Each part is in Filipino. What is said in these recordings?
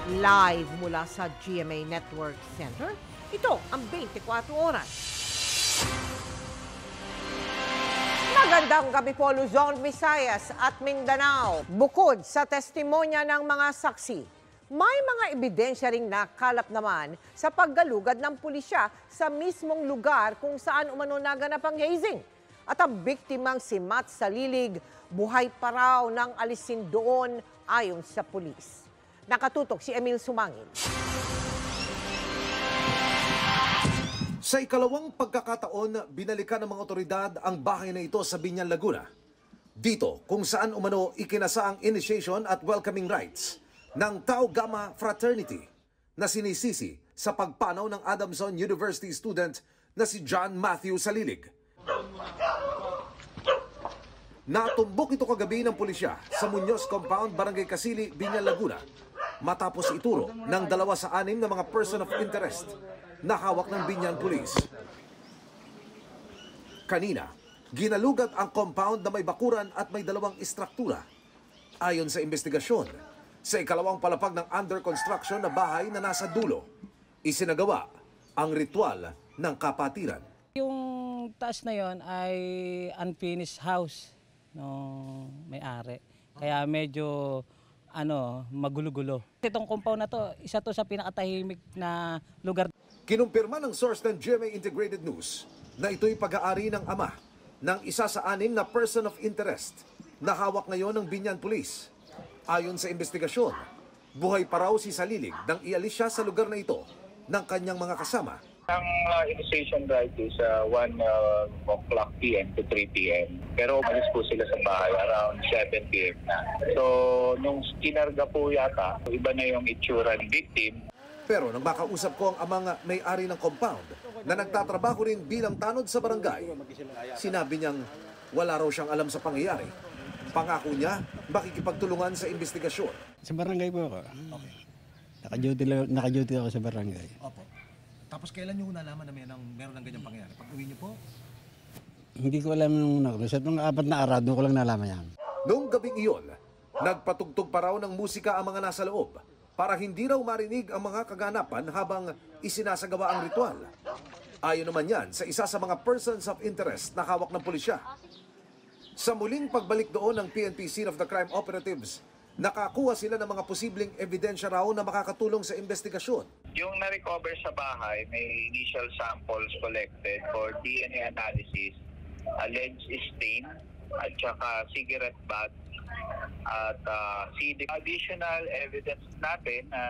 Live mula sa GMA Network Center, ito ang 24 Oras. Magandang gabi po Luzon, Visayas at Mindanao. Bukod sa testimonya ng mga saksi, may mga ebidensya ring nakalap naman sa paggalugad ng pulisya sa mismong lugar kung saan umano naganap ang hazing. At ang biktimang si Matt Salilig, buhay pa raw nang alisin doon ayon sa pulis. Nakatutok si Emil Sumangil. Sa ikalawang pagkakataon, binalikan ng mga otoridad ang bahay na ito sa Biñan, Laguna. Dito kung saan umano ikinasa ang initiation at welcoming rites ng Tau Gamma Fraternity na sinisisi sa pagpanaw ng Adamson University student na si John Matthew Salilig. Natumbok ito kagabi ng pulisya sa Muñoz Compound, Barangay Casili, Biñan, Laguna matapos ituro ng 2 sa 6 na mga person of interest na hawak ng Biñan Police. Kanina, ginalugat ang compound na may bakuran at may 2 istruktura. Ayon sa investigasyon, sa ikalawang palapag ng under construction na bahay na nasa dulo, isinagawa ang ritual ng kapatiran. Yung taas na yon ay unfinished house no may-ari. Kaya medyo magulo-gulo. Itong compound na to, isa to sa pinakatahimik na lugar. Kinumpirma ng source ng GMA Integrated News na ito'y pag-aari ng ama ng isa sa 6 na person of interest na hawak ngayon ng Biñan Police. Ayon sa investigasyon, buhay pa raw si Salilig nang ialis siya sa lugar na ito ng kanyang mga kasama. Ang initiation right is 1 o'clock p.m. to 3 p.m. Pero umalis po sila sa bahay around 7 p.m. na. So, nung kinarga po yata, iba na yung itsura ng victim. Pero nang makausap ko ang amang may-ari ng compound na nagtatrabaho rin bilang tanod sa barangay, sinabi niyang wala raw siyang alam sa pangyayari. Pangako niya, makikipagtulungan sa investigasyon. Sa barangay po ako. Okay. Naka-duty ako sa barangay. Opo. Tapos kailan niyo nalaman na meron ng ganyang pangyayari? Pag uwi niyo po? Hindi ko alam nung nakulis. At mga 4 na araw, doon ko lang nalaman yan. Noong gabing iyon, nagpatugtog pa raw ng musika ang mga nasa loob para hindi raw marinig ang mga kaganapan habang isinasagawa ang ritual. Ayon naman yan sa isa sa mga persons of interest na hawak ng pulisya. Sa muling pagbalik doon ng PNP Scene of the Crime Operatives, nakakuha sila ng mga posibleng ebidensya raw na makakatulong sa investigasyon. Yung na-recover sa bahay, may initial samples collected for DNA analysis, alleged stain, at saka cigarette butt, at CD. Additional evidence natin na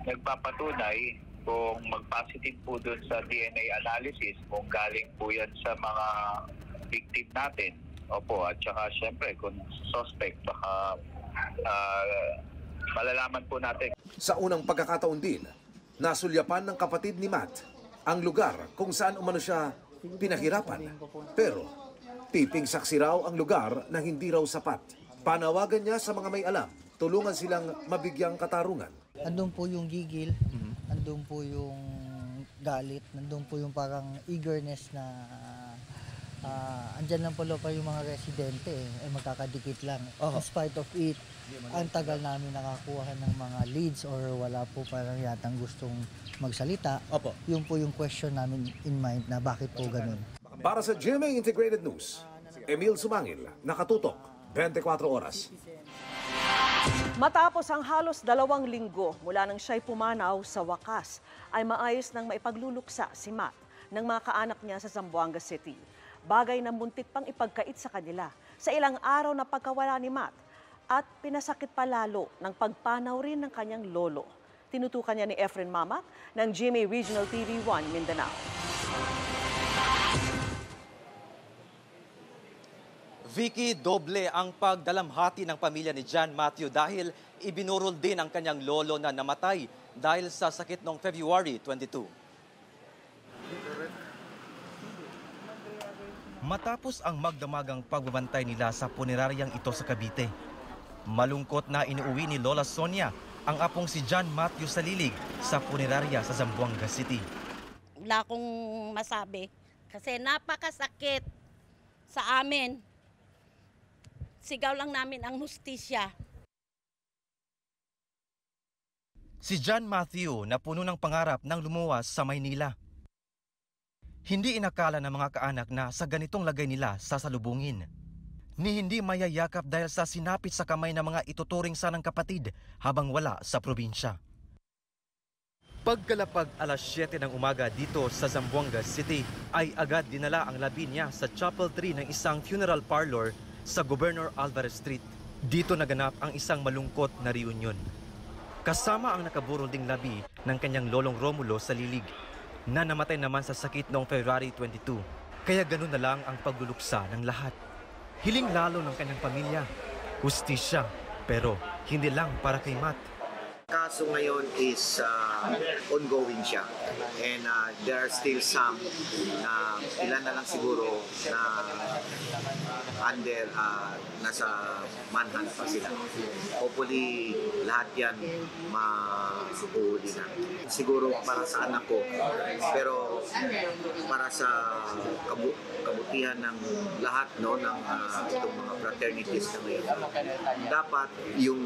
nagpapatunay kung mag-positive po dun sa DNA analysis, kung galing po yan sa mga victim natin. Opo, at saka syempre kung suspect, baka malalaman po natin. Sa unang pagkakataon din, nasulyapan ng kapatid ni Matt ang lugar kung saan umano siya pinahirapan. Pero tiping saksi raw ang lugar na hindi raw sapat. Panawagan niya sa mga may alam, tulungan silang mabigyang katarungan. Nandun po yung gigil, nandun po yung galit, nandun po yung parang eagerness na andyan lang pala pa yung mga residente ay magkakadikit lang. In spite of it, ang tagal namin nakakuha ng mga leads or wala po parang yatang gustong magsalita. Yun po yung question namin in mind na bakit po ganun. Para sa GMA Integrated News, Emil Sumangil, nakatutok, 24 Oras. Matapos ang halos 2 linggo mula nang siya'y pumanaw, sa wakas ay maayos nang maipagluluksa si Matt ng mga kaanak niya sa Zamboanga City. Bagay na muntik pang ipagkait sa kanila sa ilang araw na pagkawala ni Matt at pinasakit pa lalo ng pagpanaw rin ng kanyang lolo. Tinutukan niya ni Efren Mamak ng GMA Regional TV 1 Mindanao. Vicky, doble ang pagdalamhati ng pamilya ni John Matthew dahil ibinurol din ang kanyang lolo na namatay dahil sa sakit noong February 22. Matapos ang magdamagang pagbabantay nila sa puneraryang ito sa Cavite, malungkot na inuuwi ni Lola Sonia ang apong si John Matthew Salilig sa punerarya sa Zamboanga City. Wala akong masabi kasi napakasakit sa amin. Sigaw lang namin ang hustisya. Si John Matthew na puno ng pangarap ng lumuwas sa Maynila. Hindi inakala ng mga kaanak na sa ganitong lagay nila sasalubungin. Ni hindi mayayakap dahil sa sinapit sa kamay ng mga ituturing sanang kapatid habang wala sa probinsya. Pagkalapag alas 7 ng umaga dito sa Zamboanga City ay agad dinala ang labi niya sa Chapel 3 ng isang funeral parlor sa Governor Alvarez Street. Dito naganap ang isang malungkot na reunion. Kasama ang nakaburol ding labi ng kanyang lolong Romulo Salilig na namatay naman sa sakit noong February 22. Kaya ganun na lang ang pagluluksa ng lahat. Hiling lalo ng kanyang pamilya, hustisya, pero hindi lang para kay Matt. Kaso ngayon is ongoing siya, and there are still some na ilan na lang siguro na under nasa manhunt pa sila. Hopefully lahat yan mahuhuli na. Siguro para sa anak ko, pero para sa kabutihan ng lahat, no, ng itong mga fraternities na ngayon, dapat yung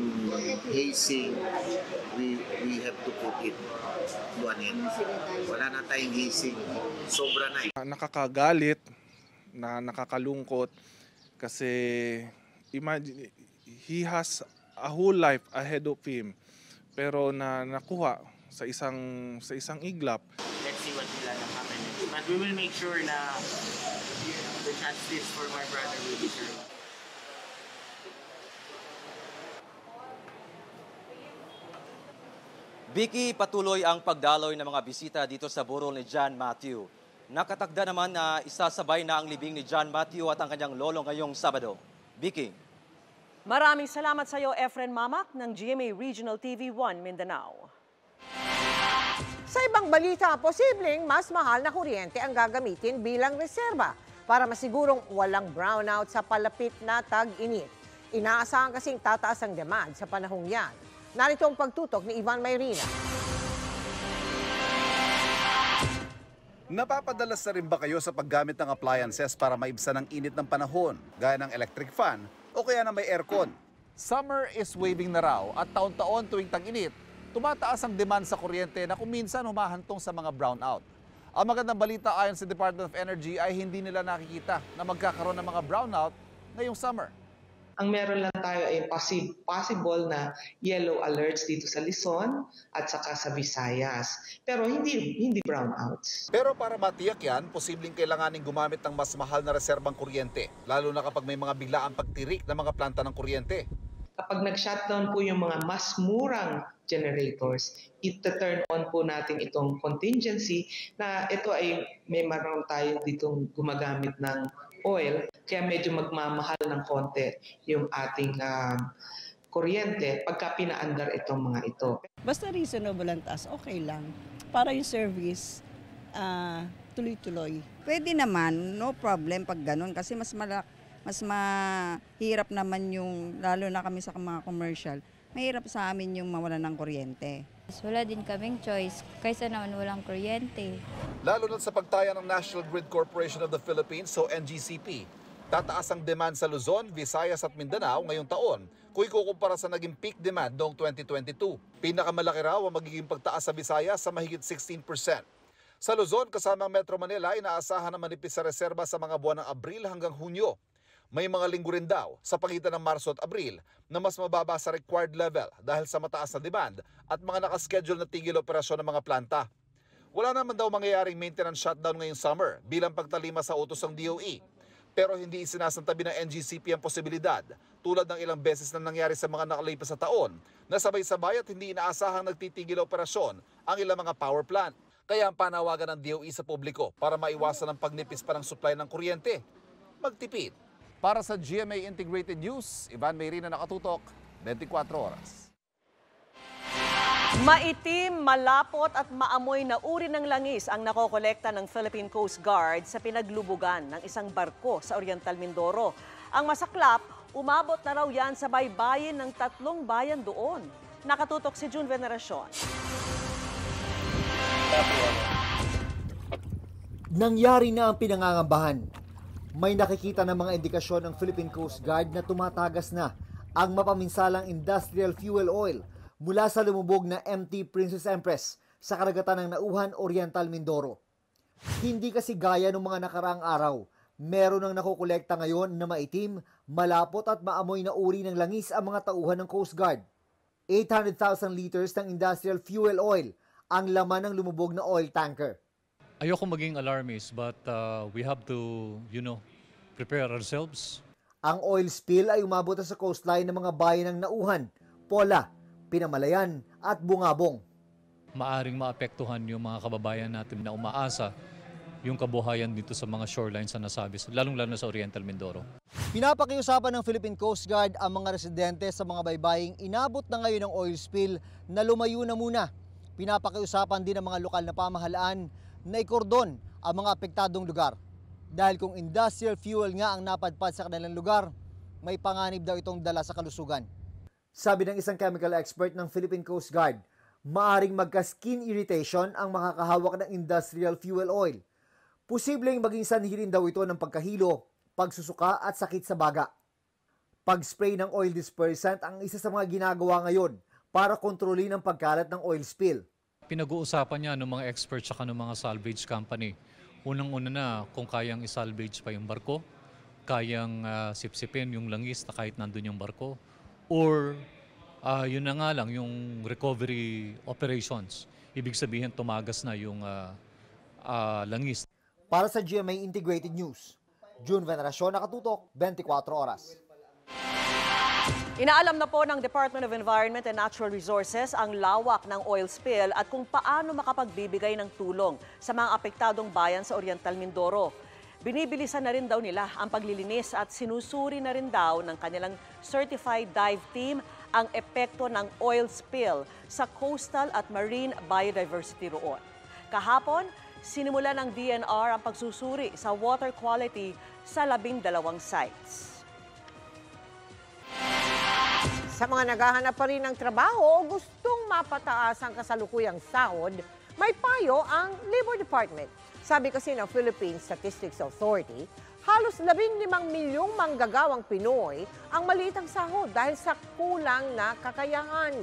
hazing, we have to put it to an end. Wala na tayong hazing, sobra na eh. Nakakagalit, na nakakalungkot kasi imagine, he has a whole life ahead of him, pero nakuha sa isang iglap. Let's see what will happen next. But we will make sure na the justice for my brother will be served. Vicky, patuloy ang pagdaloy ng mga bisita dito sa burol ni John Matthew. Nakatakda naman na isasabay na ang libing ni John Matthew at ang kanyang lolo ngayong Sabado. Vicky. Maraming salamat sa iyo, Efren Mamak ng GMA Regional TV 1 Mindanao. Sa ibang balita, posibleng mas mahal na kuryente ang gagamitin bilang reserba para masigurong walang brownout sa palapit na tag-init. Inaasahan kasing tataas ang demand sa panahong yan. Narito ang pagtutok ni Ivan Mayrina. Napapadalas na rin ba kayo sa paggamit ng appliances para maibsan ang init ng panahon, gaya ng electric fan o kaya na may aircon? Summer is waving na raw at taon-taon tuwing tag-init, tumataas ang demand sa kuryente na kung minsan humahantong sa mga brownout. Ang magandang balita ayon sa Department of Energy ay hindi nila nakikita na magkakaroon ng mga brownout ngayong summer. Ang meron lang tayo ay possible na yellow alerts dito sa Luzon at saka sa Visayas. Pero hindi brownouts. Pero para matiyak yan, posibleng kailanganing gumamit ng mas mahal na reserbang kuryente, lalo na kapag may mga biglaang pagtirik ng mga planta ng kuryente. Kapag nag-shutdown po yung mga mas murang generators, ita-turn on po natin itong contingency na ito ay may maroon tayo ditong gumagamit ng oil, kaya medyo magmamahal ng konti yung ating kuryente pagka pinaandar itong mga ito. Basta reasonable ang taas, okay lang. Para yung service, tuloy-tuloy. Pwede naman, no problem pag ganun kasi mas mahirap naman yung, lalo na kami sa mga commercial, mahirap sa amin yung mawalan ng kuryente. Wala din kaming choice kaysa naman walang kuryente. Lalo na sa pagtaya ng National Grid Corporation of the Philippines o NGCP. Tataas ang demand sa Luzon, Visayas at Mindanao ngayong taon kung ikukumpara sa naging peak demand noong 2022. Pinakamalaki raw ang magiging pagtaas sa Visayas sa mahigit 16%. Sa Luzon, kasama ang Metro Manila, inaasahan na manipis sa reserba sa mga buwan ng Abril hanggang Hunyo. May mga linggo rin daw sa pagitan ng Marso at Abril na mas mababa sa required level dahil sa mataas na demand at mga nakaschedule na tigil operasyon ng mga planta. Wala naman daw mangyayaring maintenance shutdown ngayong summer bilang pagtalima sa utos ng DOE. Pero hindi isinasantabi ng NGCP ang posibilidad tulad ng ilang beses na nangyari sa mga nakalipas na taon na sabay-sabay at hindi inaasahang nagtitigil operasyon ang ilang mga power plant. Kaya ang panawagan ng DOE sa publiko para maiwasan ang pagnipis pa ng supply ng kuryente, magtipid. Para sa GMA Integrated News, Ivan Mayrina, nakatutok, 24 oras. Maitim, malapot at maamoy na uri ng langis ang nakokolekta ng Philippine Coast Guard sa pinaglubugan ng isang barko sa Oriental Mindoro. Ang masaklap, umabot na raw yan sa baybayin ng 3 bayan doon. Nakatutok si June Veneracion. Nangyari na ang pinangangambahan. May nakikita ng mga indikasyon ng Philippine Coast Guard na tumatagas na ang mapaminsalang industrial fuel oil mula sa lumubog na MT Princess Empress sa karagatan ng Nauhan Oriental, Mindoro. Hindi kasi gaya ng mga nakaraang araw, meron ang nakukolekta ngayon na maitim, malapot at maamoy na uri ng langis ang mga tauhan ng Coast Guard. 800,000 liters ng industrial fuel oil ang laman ng lumubog na oil tanker. Ayoko maging alarmist but we have to, prepare ourselves. Ang oil spill ay umabot sa coastline ng mga bayan ng Nauhan, Pola, Pinamalayan at Bungabong. Maaring maapektuhan yung mga kababayan natin na umaasa yung kabuhayan dito sa mga shorelines na nasabi, lalong-lalo sa Oriental Mindoro. Pinapakiusapan ng Philippine Coast Guard ang mga residente sa mga baybaying inabot na ngayon ng oil spill na lumayo na muna. Pinapakiusapan din ang mga lokal na pamahalaan na ikordon ang mga apektadong lugar. Dahil kung industrial fuel nga ang napadpad sa kanilang lugar, may panganib daw itong dala sa kalusugan. Sabi ng isang chemical expert ng Philippine Coast Guard, maaring magka-skin irritation ang makakahawak ng industrial fuel oil. Posibleng maging sanhi rin daw ito ng pagkahilo, pagsusuka at sakit sa baga. Pag-spray ng oil dispersant ang isa sa mga ginagawa ngayon para kontrolin ang pagkalat ng oil spill. Pinag-uusapan niya ng mga experts at ng mga salvage company. Unang-una na kung kayang isalvage pa yung barko, kayang sipsipin yung langis na kahit nandun yung barko, or yun na nga lang, yung recovery operations. Ibig sabihin, tumagas na yung langis. Para sa GMA Integrated News, June Veneracion, Nakatutok, 24 Oras. Inaalam na po ng Department of Environment and Natural Resources ang lawak ng oil spill at kung paano makapagbibigay ng tulong sa mga apektadong bayan sa Oriental Mindoro. Binibilisan na rin daw nila ang paglilinis at sinusuri na rin daw ng kanilang certified dive team ang epekto ng oil spill sa coastal at marine biodiversity roon. Kahapon, sinimula ng DNR ang pagsusuri sa water quality sa 12 sites. Sa mga naghahanap pa rin ng trabaho o gustong mapataas ang kasalukuyang sahod, may payo ang Labor Department. Sabi kasi ng Philippine Statistics Authority, halos 15 milyong manggagawang Pinoy ang maliit ang sahod dahil sa kulang na kakayahan.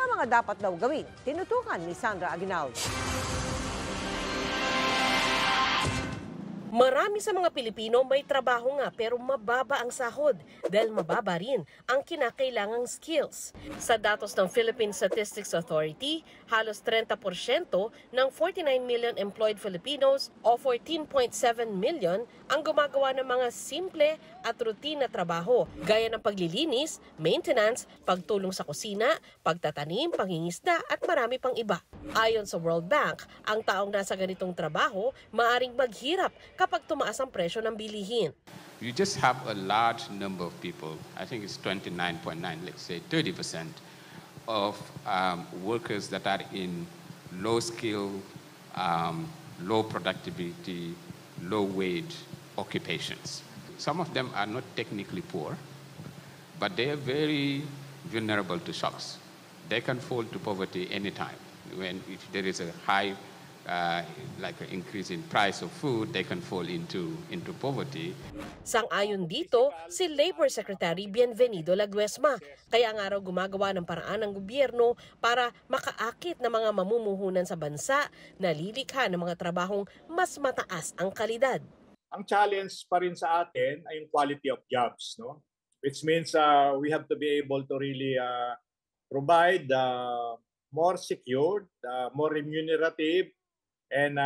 Ang mga dapat daw gawin, tinutukan ni Sandra Aguinaldo. Marami sa mga Pilipino may trabaho nga pero mababa ang sahod dahil mababa rin ang kinakailangang skills. Sa datos ng Philippine Statistics Authority, halos 30% ng 49 million employed Filipinos o 14.7 million ang gumagawa ng mga simple at routine na trabaho gaya ng paglilinis, maintenance, pagtulong sa kusina, pagtatanim, pangingisda at marami pang iba. Ayon sa World Bank, ang taong nasa ganitong trabaho maaring maghirap kapag tumaas ang presyo ng bilihin. You just have a large number of people, I think it's 29.9, let's say 30% of workers that are in low skill, low productivity, low wage occupations. Some of them are not technically poor, but they are very vulnerable to shocks. They can fall to poverty anytime. If there is a high like an increase in price of food, they can fall into poverty. Sang-ayon dito si Labor Secretary Bienvenido Laguesma. Kaya nga raw gumagawa ng paraan ng gobyerno para makaakit ng mga mamumuhunan sa bansa na lilikha ng mga trabahong mas mataas ang kalidad. Ang challenge pa rin sa atin ay yung quality of jobs, no? Which means we have to be able to really provide more secured, more remunerative, and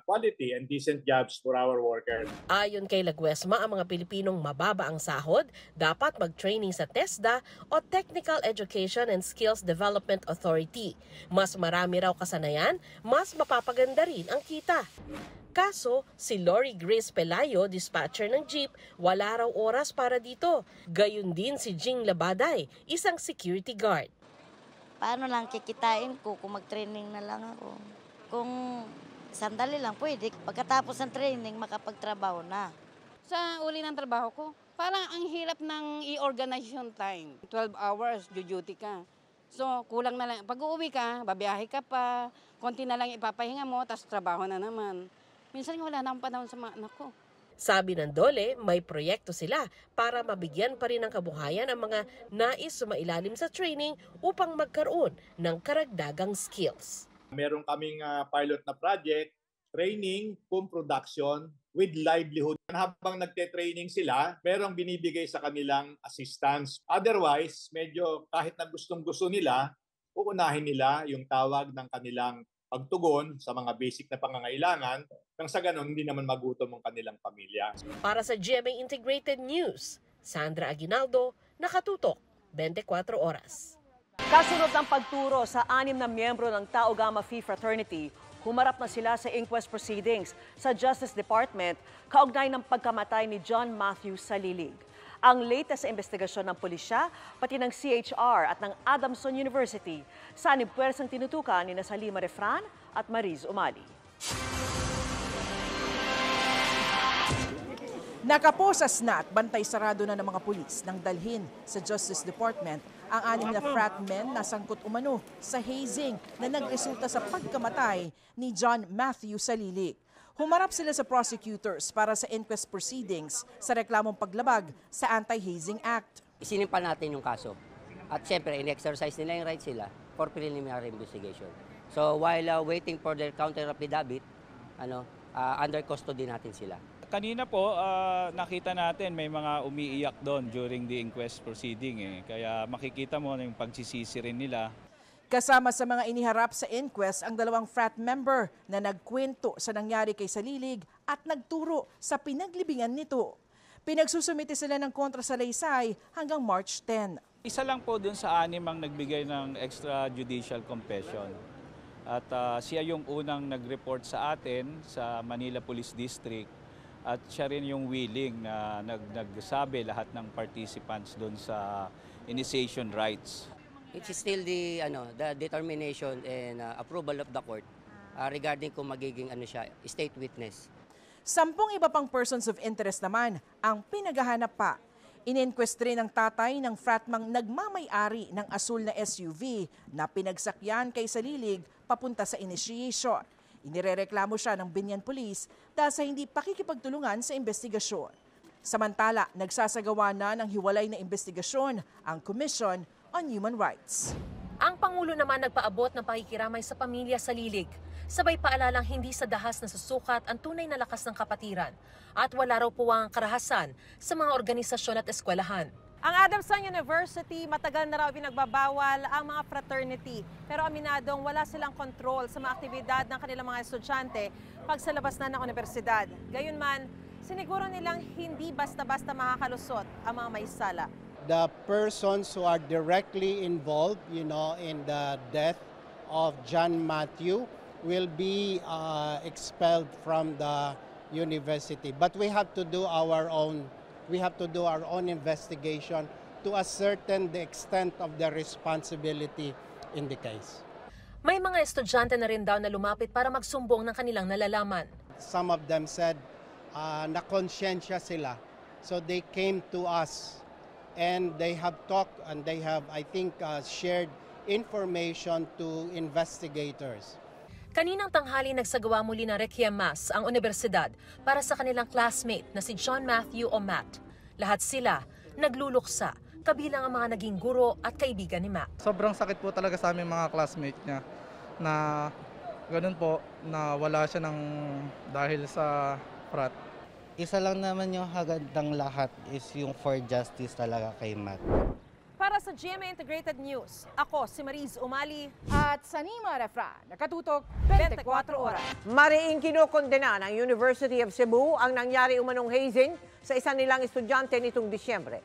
quality and decent jobs for our workers. Ayon kay Laguesma, ang mga Pilipinong mababa ang sahod dapat mag-training sa TESDA o Technical Education and Skills Development Authority. Mas marami raw kasanayan, mas mapapaganda rin ang kita. Kaso, si Lori Grace Pelayo, dispatcher ng jeep, wala raw oras para dito. Gayun din si Jing Labaday, isang security guard. Paano lang kikitain ko kung mag-training na lang ako? Kung sandali lang, pwede. Pagkatapos ng training, makapagtrabaho na. Sa uli ng trabaho ko, parang ang hirap ng i-organize yung time. 12 hours, duty ka. So, kulang na lang. Pag uuwi ka, babiyahe ka pa, konti na lang ipapahinga mo, tapos trabaho na naman. Minsan wala na akong panahon sa mga anak ko. Sabi ng DOLE, may proyekto sila para mabigyan pa rin ng kabuhayan ang mga nais sumailalim sa training upang magkaroon ng karagdagang skills. Meron kaming pilot na project, training, food production with livelihood. Habang nagte-training sila, merong binibigay sa kanilang assistance. Otherwise, medyo kahit na gustong-gusto nila, uunahin nila yung tawag ng kanilang pagtugon sa mga basic na pangangailangan nang sa ganon hindi naman magutom ang kanilang pamilya. Para sa GMA Integrated News, Sandra Aguinaldo, nakatutok 24 oras. Kasunod ng pagturo sa 6 na miyembro ng Tau Gamma Phi Fraternity, humarap na sila sa inquest proceedings sa Justice Department kaugnay ng pagkamatay ni John Matthew Salilig. Ang latest sa investigasyon ng pulisya, pati ng CHR at ng Adamson University, sanib puwersang tinutukan ni Salima Refran at Mariz Umali. Nakaposas na at bantay sarado na ng mga pulis nang dalhin sa Justice Department ang 6 na frat men na sangkot umano sa hazing na nagresulta sa pagkamatay ni John Matthew Salilig. Humarap sila sa prosecutors para sa inquest proceedings sa reklamong paglabag sa Anti-Hazing Act. Isinimpan natin yung kaso at siyempre in-exercise nila yung rights sila for preliminary investigation. So while waiting for their counter affidavit, under custody natin sila. Kanina po, nakita natin may mga umiiyak doon during the inquest proceeding. Kaya makikita mo yung pagsisisi rin nila. Kasama sa mga iniharap sa inquest ang 2 frat member na nagkwento sa nangyari kay Salilig at nagturo sa pinaglibingan nito. Pinagsusumite sila ng kontrasalaysay hanggang March 10. Isa lang po dun sa 6 ang nagbigay ng extrajudicial confession. At siya yung unang nag-report sa atin sa Manila Police District. At siya rin yung willing na nagsabi lahat ng participants doon sa initiation rights. It is still the determination and approval of the court regarding kung magiging state witness. 10 iba pang persons of interest naman ang pinaghahanap pa. In-inquest rin ng tatay ng fratmang nagmamay-ari ng asul na SUV na pinagsakyan kay Salilig papunta sa initiation. Inirereklamo siya ng Binyan Police dahil sa hindi pakikipagtulungan sa investigasyon. Samantala, nagsasagawa na ng hiwalay na investigasyon ang Commission on Human Rights. Ang Pangulo naman nagpaabot ng pakikiramay sa pamilya Salilig. Sabay paalalang hindi sa dahas na susukat ang tunay na lakas ng kapatiran at wala raw puwang karahasan sa mga organisasyon at eskwelahan. Ang Adamson University matagal na raw pinagbabawal ang mga fraternity pero aminadong wala silang control sa mga aktibidad ng kanilang mga estudyante pag sa labas na ng universidad. Gayunman, siniguro nilang hindi basta-basta makakalusot ang mga may sala. The persons who are directly involved, in the death of John Matthew will be expelled from the university. But we have to do our own investigation to ascertain the extent of the responsibility in the case. May mga estudyante na rin daw na lumapit para magsumbong ng kanilang nalalaman. Some of them said na-konsyensya sila. So they came to us and they have talked and they have, I think, shared information to investigators. Kaninang tanghali nagsagawa muli ng Requiem Mass ang universidad para sa kanilang classmate na si John Matthew o Matt. Lahat sila nagluluksa, kabilang ang mga naging guro at kaibigan ni Matt. Sobrang sakit po talaga sa aming mga classmate niya na ganun po, na wala siya dahil sa frat. Isa lang naman yung hagandang lahat is yung for justice talaga kay Matt. Para sa GMA Integrated News, ako si Mariz Umali at Salima Refran. Nakatutok 24 oras. Mariing kinokondena ng University of Cebu ang nangyari umanong hazing sa isa nilang estudyante nitong Disyembre.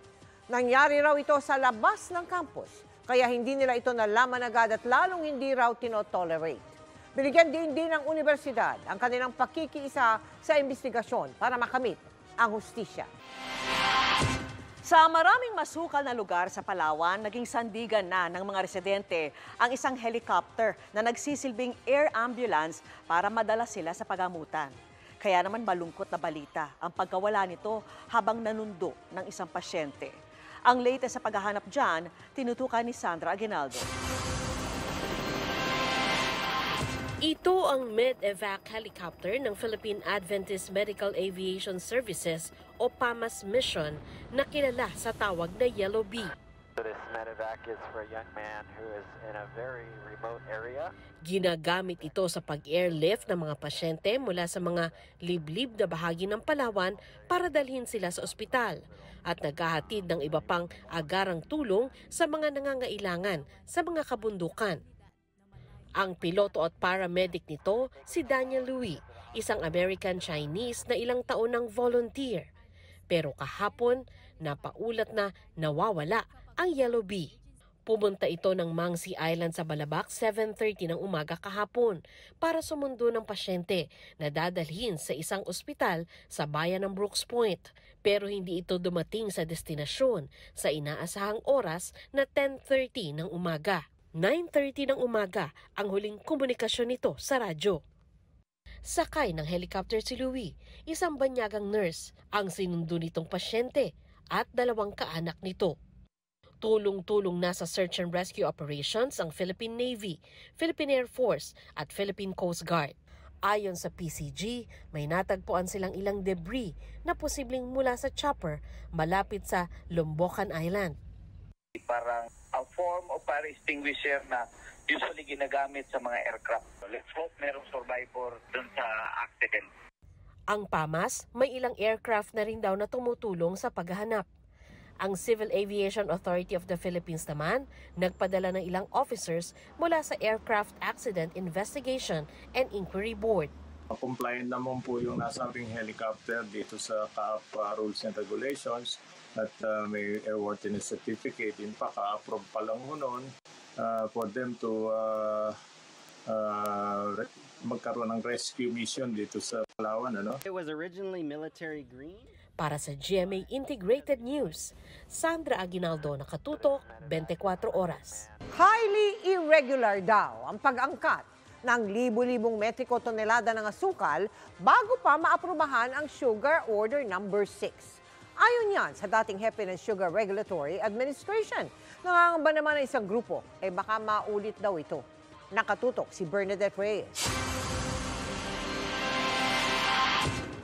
Nangyari raw ito sa labas ng campus, kaya hindi nila ito nalaman agad at lalong hindi raw tinotolerate. Binigyan din ng universidad ang kanilang pakikiisa sa investigasyon para makamit ang hustisya. Sa maraming masukal na lugar sa Palawan, naging sandigan na ng mga residente ang isang helicopter na nagsisilbing air ambulance para madala sila sa pagamutan. Kaya naman malungkot na balita ang pagkawala nito habang nanundo ng isang pasyente. Ang latest sa paghahanap dyan, tinutukan ni Sandra Aguinaldo. Ito ang Med-Evac helicopter ng Philippine Adventist Medical Aviation Services o PAMAS mission na kilala sa tawag na Yellow Bee. This medevac is for a young man who is in a very remote area. Ginagamit ito sa pag-airlift ng mga pasyente mula sa mga liblib na bahagi ng Palawan para dalhin sila sa ospital at naghahatid ng iba pang agarang tulong sa mga nangangailangan sa mga kabundukan. Ang piloto at paramedic nito si Daniel Louis, isang American-Chinese na ilang taon ng volunteer. Pero kahapon, napaulat na nawawala ang Yellow Bee. Pumunta ito ng Mangsi Island sa Balabac 7:30 ng umaga kahapon para sumundo ng pasyente na dadalhin sa isang ospital sa bayan ng Brooks Point. Pero hindi ito dumating sa destinasyon sa inaasahang oras na 10:30 ng umaga. 9:30 ng umaga ang huling komunikasyon nito sa radyo. Sakay ng helicopter si Louis, isang banyagang nurse, ang sinundo nitong pasyente at 2 kaanak nito. Tulong-tulong na sa search and rescue operations ang Philippine Navy, Philippine Air Force at Philippine Coast Guard. Ayon sa PCG, may natagpuan silang ilang debris na posibleng mula sa chopper malapit sa Lombocan Island. Parang a form of fire extinguisher na usually ginagamit sa mga aircraft. Let's hope merong survivor dun sa accident. Ang PAMAS, may ilang aircraft na rin daw na tumutulong sa paghahanap. Ang Civil Aviation Authority of the Philippines naman, nagpadala ng ilang officers mula sa Aircraft Accident Investigation and Inquiry Board. Compliant naman po yung nasabing helicopter dito sa CAAP rules and regulations at may airworthiness certificate. In fact, ka-approve pa lang ho nun for them to magkaroon ng rescue mission dito sa Palawan. It was originally military green. Para sa GMA Integrated News, Sandra Aguinaldo, nakatutok, 24 oras. Highly irregular daw ang pag-angkat ng libu-libong metriko tonelada ng asukal bago pa maaprubahan ang Sugar Order No. 6. Ayon yan sa dating hepe ng Sugar Regulatory Administration. Nangangamba naman ng isang grupo, baka maulit daw ito. Nakatutok si Bernadette Reyes.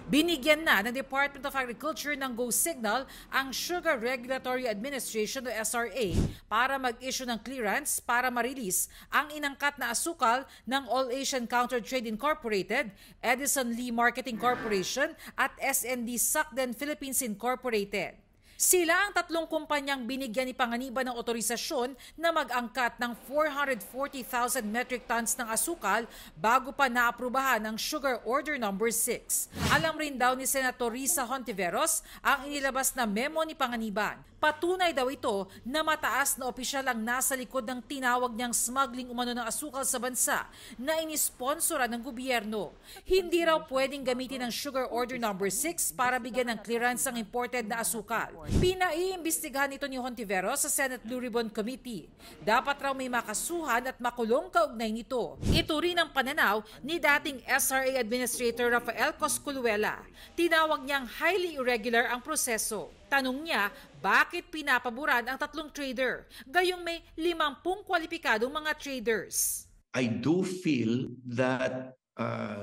Binigyan na ng Department of Agriculture ng go signal ang Sugar Regulatory Administration o SRA para mag-issue ng clearance para ma-release ang inangkat na asukal ng All Asian Counter Trade Incorporated, Edison Lee Marketing Corporation at SND Sukden Philippines Incorporated. Sila ang 3 kumpanyang binigyan ni Panganiban ng otorisasyon na mag-angkat ng 440,000 metric tons ng asukal bago pa naaprubahan ng Sugar Order No. 6. Alam rin daw ni Senator Risa Hontiveros ang inilabas na memo ni Panganiban. Patunay daw ito na mataas na opisyal ang nasa likod ng tinawag niyang smuggling umano ng asukal sa bansa na inisponsora ng gobyerno. Hindi raw pwedeng gamitin ang Sugar Order No. 6 para bigyan ng clearance ang imported na asukal. Pinaiimbestigahan ito ni Hontiveros sa Senate Blue Ribbon Committee. Dapat raw may makasuhan at makulong kaugnay nito. Ito rin ang pananaw ni dating SRA Administrator Rafael Cosculuela. Tinawag niyang highly irregular ang proseso. Tanong niya, bakit pinapaboran ang 3 trader? Gayong may 50 kwalipikadong mga traders. I do feel that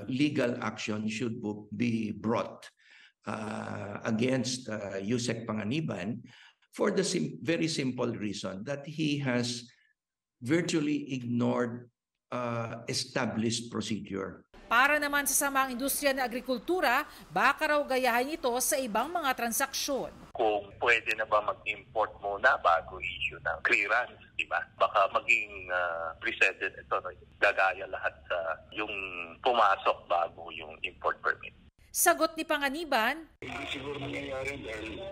legal action should be brought against Yusek Panganiban for the very simple reason that he has virtually ignored established procedure. Para naman sa samang industriya ng agrikultura, baka raw gayahin ito sa ibang mga transaksyon. Kung pwede na ba mag-import muna bago issue ng clearance, di ba? Baka maging precedent ito, no? Gagaya lahat sa yung pumasok bago yung import permit. Sagot ni Panganiban, hindi siguro nangyayari dahil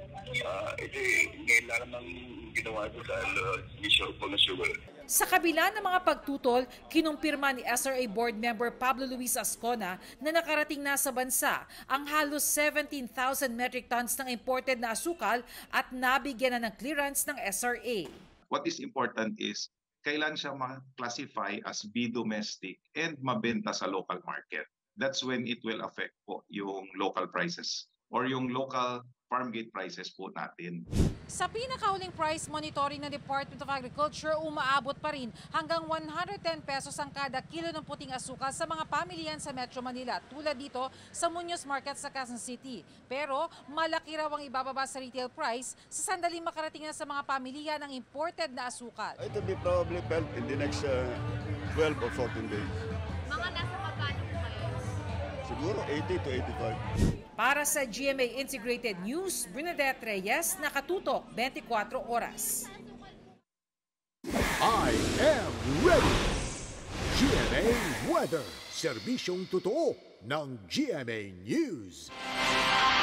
ito ngayon lang namang ginawa ito dahil issue po na sugar. Sa kabila ng mga pagtutol, kinumpirma ni SRA Board Member Pablo Luis Ascona na nakarating na sa bansa ang halos 17,000 metric tons ng imported na asukal at nabigyan na ng clearance ng SRA. What is important is kailan siya ma-classify as B-domestic and mabenta sa local market. That's when it will affect po yung local prices. or yung local farm gate prices po natin. Sa pinakahuling price monitoring ng Department of Agriculture, umaabot pa rin hanggang 110 pesos ang kada kilo ng puting asukal sa mga pamilihan sa Metro Manila, tulad dito sa Muñoz Market sa Quezon City. Pero malaki raw ang ibababa sa retail price sa sandaling makarating na sa mga pamilihan ng imported na asukal. It will be probably felt in the next 12 or 14 days. Mga nasa magkano po kayo? Siguro 80 to 85. Para sa GMA Integrated News, Bernadette Reyes, nakatutok 24 oras. I am ready! GMA Weather, serbisyong totoo ng GMA News.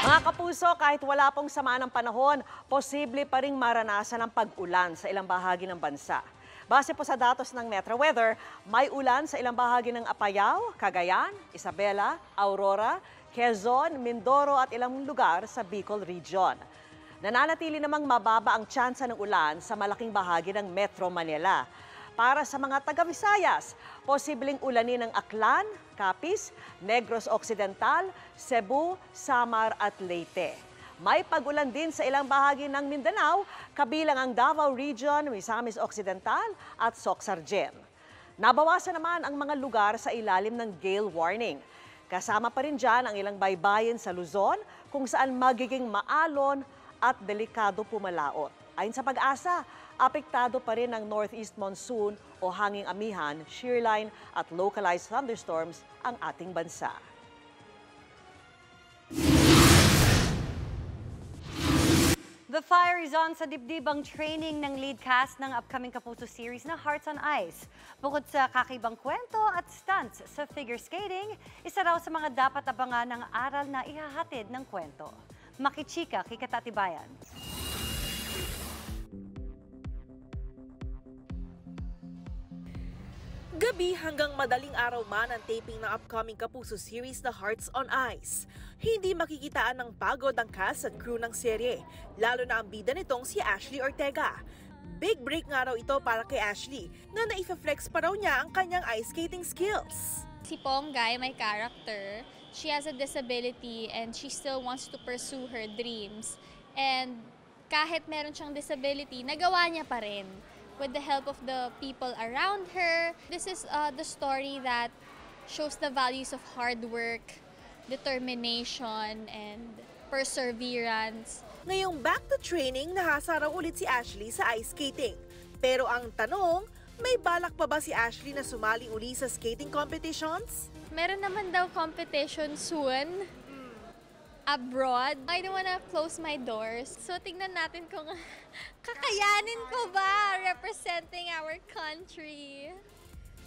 Mga kapuso, kahit wala pong sama ng panahon, posible pa ring maranasan ang pag-ulan sa ilang bahagi ng bansa. Base po sa datos ng Metro Weather, may ulan sa ilang bahagi ng Apayao, Cagayan, Isabela, Aurora, Quezon, Mindoro at ilang lugar sa Bicol Region. Nananatili namang mababa ang tsansa ng ulan sa malaking bahagi ng Metro Manila. Para sa mga taga-Visayas, posibleng ulanin ng Aklan, Capiz, Negros Occidental, Cebu, Samar at Leyte. May pag-ulan din sa ilang bahagi ng Mindanao, kabilang ang Davao Region, Misamis Occidental at Soc-Sargen. Nabawasan naman ang mga lugar sa ilalim ng gale warning. Kasama pa rin dyan ang ilang baybayin sa Luzon kung saan magiging maalon at delikado pumalaot. Ayon sa Pag-asa, apektado pa rin ang northeast monsoon o hanging amihan, shearline at localized thunderstorms ang ating bansa. The fire is on sa dibdibang training ng lead cast ng upcoming Kapuso series na Hearts on Ice. Bukod sa kakaibang kwento at stunts sa figure skating, isa raw sa mga dapat abangan ng aral na ihahatid ng kwento. Makichika, Kikatatibayan. Gabi hanggang madaling araw man ang taping ng upcoming Kapuso series na Hearts on Ice. Hindi makikitaan ng pagod ang cast at crew ng serye, lalo na ang bida nitong si Ashley Ortega. Big break nga raw ito para kay Ashley na naifa-flex pa raw niya ang kanyang ice skating skills. Si Ponggay, my character, she has a disability and she still wants to pursue her dreams. And kahit meron siyang disability, nagawa niya pa rin. With the help of the people around her. This is the story that shows the values of hard work, determination, and perseverance. Ngayong back to training, nahasa raw ulit si Ashley sa ice skating. Pero ang tanong, may balak pa ba si Ashley na sumali uli sa skating competitions? Meron naman daw competition soon. Abroad. I don't wanna close my doors. So tingnan natin kung kakayanin ko ba representing our country.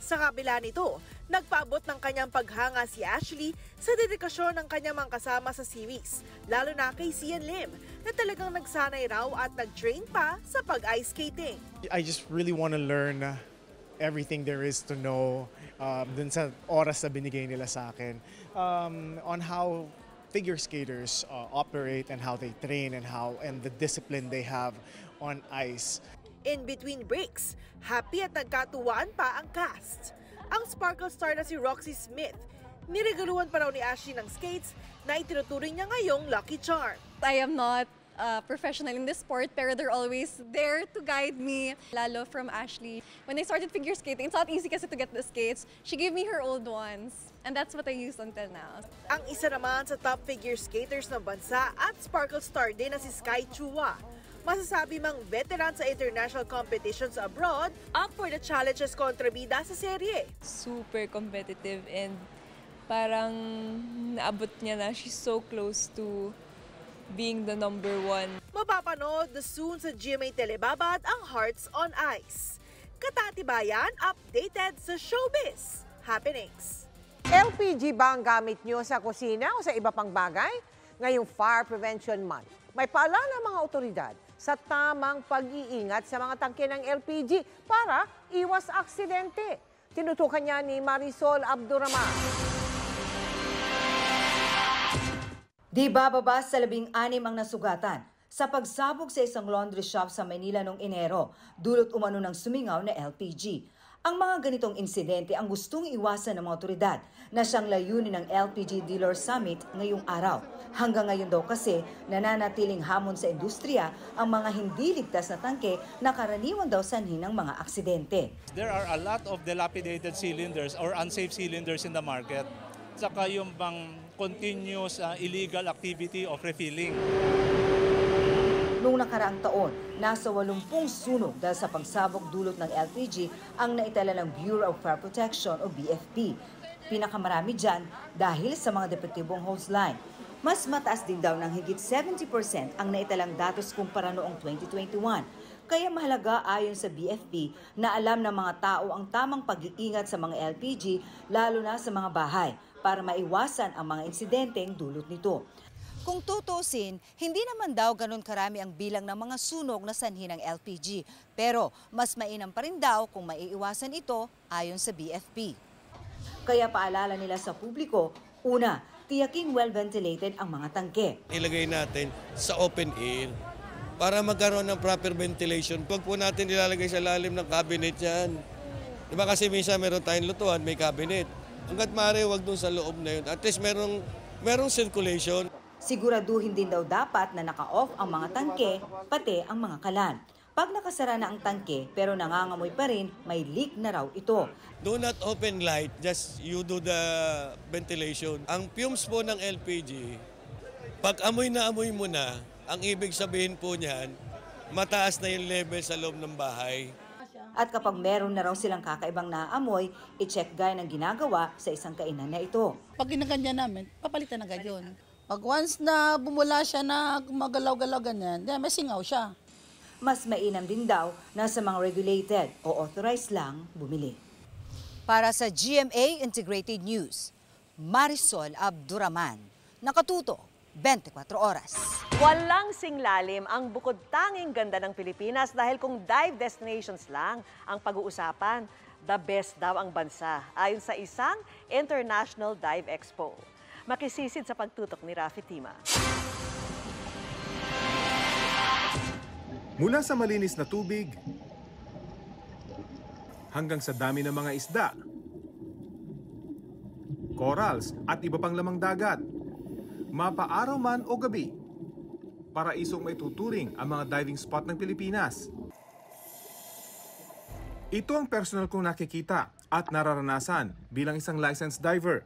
Sa kabila nito, nagpaabot ng kanyang paghanga si Ashley sa dedikasyon ng kanyang mga kasama sa series, lalo na kay Sian Lim, na talagang nagsanay raw at nag-train pa sa pag-ice skating. I just really want to learn everything there is to know dun sa oras na binigay nila sa akin on how figure skaters operate and how they train and the discipline they have on ice. In between breaks, happy at nagkatuwaan pa ang cast. Ang sparkle star na si Roxy Smith, niregaluhan pa raw ni Ashley ng skates na itinuturing niya ngayong lucky charm. I am not professional in this sport, pero they're always there to guide me. Lalo from Ashley. When I started figure skating, it's not easy kasi to get the skates. She gave me her old ones. And that's what I use until now. Ang isa naman sa top figure skaters ng bansa at sparkle star din na si Sky Chua. Masasabi mang veteran sa international competitions abroad, up for the challenges kontrabida sa serye. Super competitive and parang naabot niya na. She's so close to being the #1. Mapapanood na soon sa GMA Telebabad ang Hearts on Ice. Katatibayan, updated sa showbiz happenings. LPG ba ang gamit nyo sa kusina o sa iba pang bagay? Ngayong Fire Prevention Month, may paalala ng mga otoridad sa tamang pag-iingat sa mga tangke ng LPG para iwas aksidente. Tinutukan niya ni Marisol Abdurrahman. Di bababa sa 16 ang nasugatan sa pagsabog sa isang laundry shop sa Manila noong Enero, dulot umano ng sumingaw na LPG. Ang mga ganitong insidente ang gustong iwasan ng mga otoridad na siyang layunin ng LPG Dealer Summit ngayong araw. Hanggang ngayon daw kasi nananatiling hamon sa industriya ang mga hindi ligtas na tangke na karaniwan daw sanhi ng mga aksidente. There are a lot of dilapidated cylinders or unsafe cylinders in the market. Saka yung bang continuous illegal activity of refilling. Noong nakaraang taon, nasa 80 sunog dahil sa pagsabog dulot ng LPG ang naitala ng Bureau of Fire Protection o BFP. Pinakamarami dyan dahil sa mga depektibong hose line. Mas mataas din daw ng higit 70% ang naitalang datos kumpara noong 2021. Kaya mahalaga ayon sa BFP na alam ng mga tao ang tamang pag-iingat sa mga LPG lalo na sa mga bahay para maiwasan ang mga insidenteng dulot nito. Kung tutusin, hindi naman daw ganun karami ang bilang ng mga sunog na sanhi ng LPG. Pero mas mainam pa rin daw kung maiiwasan ito ayon sa BFP. Kaya paalala nila sa publiko, una, tiyaking well-ventilated ang mga tangke. Ilagay natin sa open air para magkaroon ng proper ventilation. Huwag po natin ilalagay sa lalim ng cabinet yan. Diba kasi minsan meron tayong lutuan, may cabinet. Hanggat maaari, huwag dun sa loob na yun. At least merong circulation. Siguraduhin din daw dapat na naka-off ang mga tangke, pati ang mga kalan. Pag nakasara na ang tangke pero nangangamoy pa rin, may leak na raw ito. Do not open light, just you do the ventilation. Ang fumes po ng LPG, pag amoy na amoy mo na, ang ibig sabihin po niyan, mataas na yung level sa loob ng bahay. At kapag meron na raw silang kakaibang naaamoy, i-check gaya ng ginagawa sa isang kainan na ito. Pag ginaganyan namin, papalitan agad yun. Pag once na bumula siya na magalaw-galaw ganyan, may singaw siya. Mas mainam din daw na sa mga regulated o authorized lang bumili. Para sa GMA Integrated News, Marisol Abduraman, nakatuto 24 oras. Walang singlalim ang bukod tanging ganda ng Pilipinas dahil kung dive destinations lang ang pag-uusapan, the best daw ang bansa ayon sa isang International Dive Expo. Makisisid sa pagtutok ni Rafi Tima. Mula sa malinis na tubig, hanggang sa dami ng mga isda, corals at iba pang lamang dagat, mapaaraw man o gabi, paraisong may tuturing ang mga diving spot ng Pilipinas. Ito ang personal kong nakikita at nararanasan bilang isang licensed diver.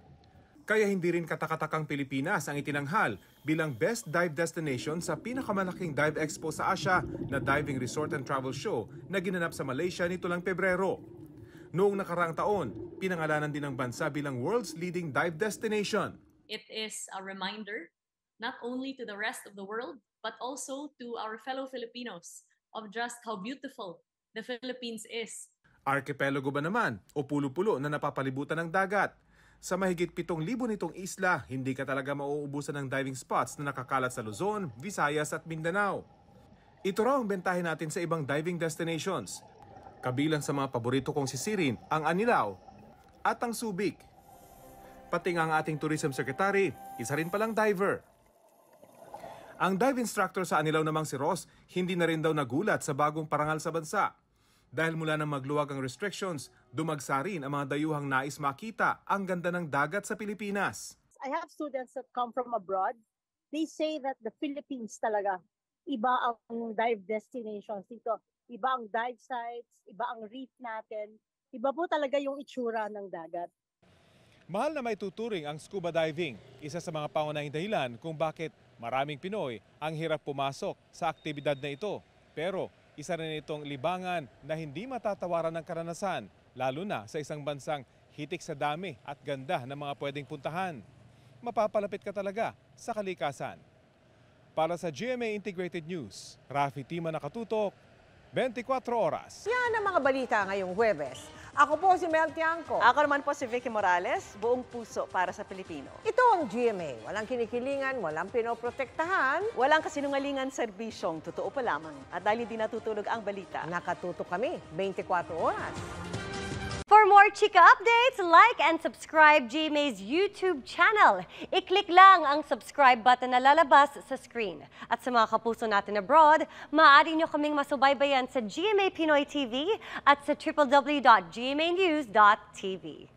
Kaya hindi rin katakatakang Pilipinas ang itinanghal bilang best dive destination sa pinakamalaking dive expo sa Asia na Diving Resort and Travel Show na ginanap sa Malaysia nito lang Pebrero. Noong nakaraang taon, pinangalanan din ng bansa bilang world's leading dive destination. It is a reminder not only to the rest of the world but also to our fellow Filipinos of just how beautiful the Philippines is. Archipelago ba naman o pulo-pulo na napapalibutan ng dagat? Sa mahigit 7,000 nitong isla, hindi ka talaga mauubusan ng diving spots na nakakalat sa Luzon, Visayas at Mindanao. Ito raw ang bentahin natin sa ibang diving destinations. Kabilang sa mga paborito kong sisirin, ang Anilao at ang Subic. Pati nga ang ating Tourism Secretary, isa rin palang diver. Ang dive instructor sa Anilao namang si Ross, hindi na rin daw nagulat sa bagong parangal sa bansa. Dahil mula nang magluwag ang restrictions, dumagsa rin ang mga dayuhang nais makita ang ganda ng dagat sa Pilipinas. I have students that come from abroad. They say that the Philippines talaga, iba ang dive destinations dito. Iba ang dive sites, iba ang reef natin. Iba po talaga yung itsura ng dagat. Mahal na may tuturing ang scuba diving, isa sa mga pangunahing dahilan kung bakit maraming Pinoy ang hirap pumasok sa aktibidad na ito. Pero isa rin itong libangan na hindi matatawaran ng karanasan, lalo na sa isang bansang hitik sa dami at ganda ng mga pwedeng puntahan. Mapapalapit ka talaga sa kalikasan. Para sa GMA Integrated News, Rafi Tima, nakatutok, 24 oras. Yan ang mga balita ngayong Huwebes. Ako po si Mel Tiangco. Ako naman po si Vicky Morales, buong puso para sa Pilipino. Ito ang GMA. Walang kinikilingan, walang pinoprotektahan. Walang kasinungalingan, serbisyong totoo pa lamang. At dahil hindi natutulog ang balita, nakatutok kami 24 oras. For more more chika updates, like and subscribe GMA's YouTube channel. I-click lang ang subscribe button na lalabas sa screen. At sa mga kapuso natin abroad, maaari nyo kaming masubaybayan sa GMA Pinoy TV at sa www.gmanews.tv.